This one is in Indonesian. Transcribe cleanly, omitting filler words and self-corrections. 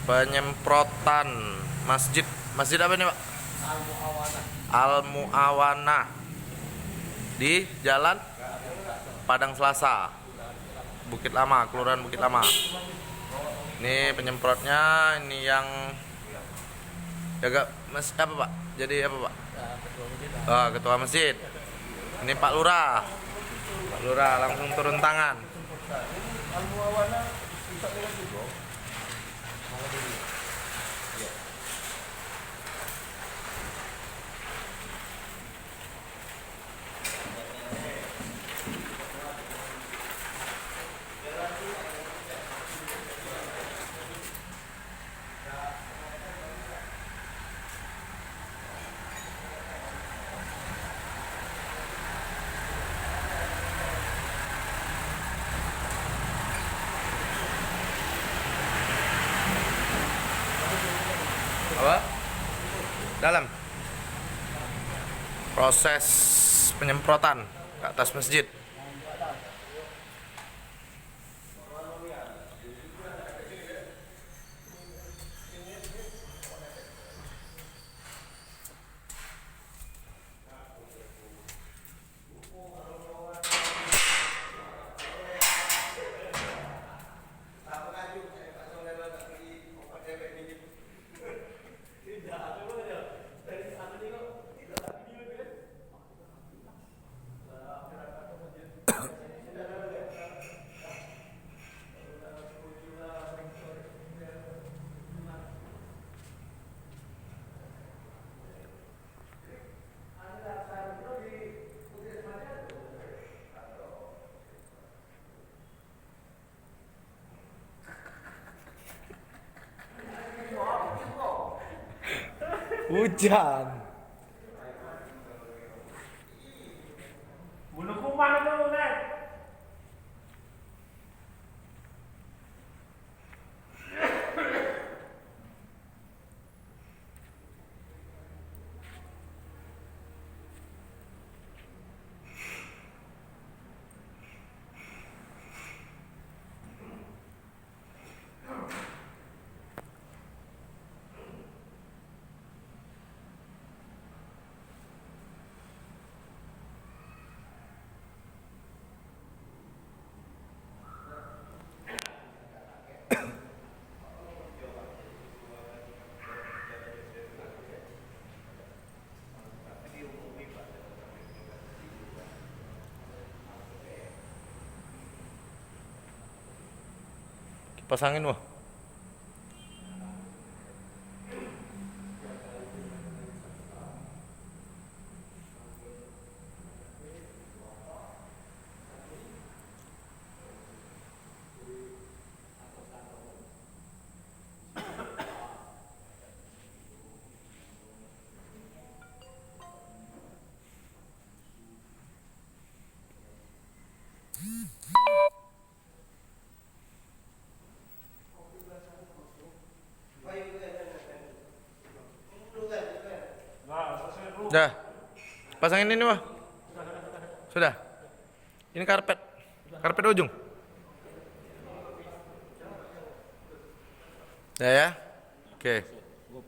Penyemprotan masjid. Masjid apa nih, Pak? Al-Mu'awana di Jalan Padang Selasa, Bukit Lama, Kelurahan Bukit Lama. Ini penyemprotnya, ini yang jaga apa, Pak? Jadi apa, Pak? Ketua masjid. Ini Pak Lurah. Pak Lurah langsung turun tangan. Apa? Dalam proses penyemprotan ke atas masjid. Hujan. Bunuh kuman itu, Nek. Kipas angin, wah. Dah. Pasangin ini, wah. Sudah. Ini karpet. Karpet ujung. Dah ya. Oke.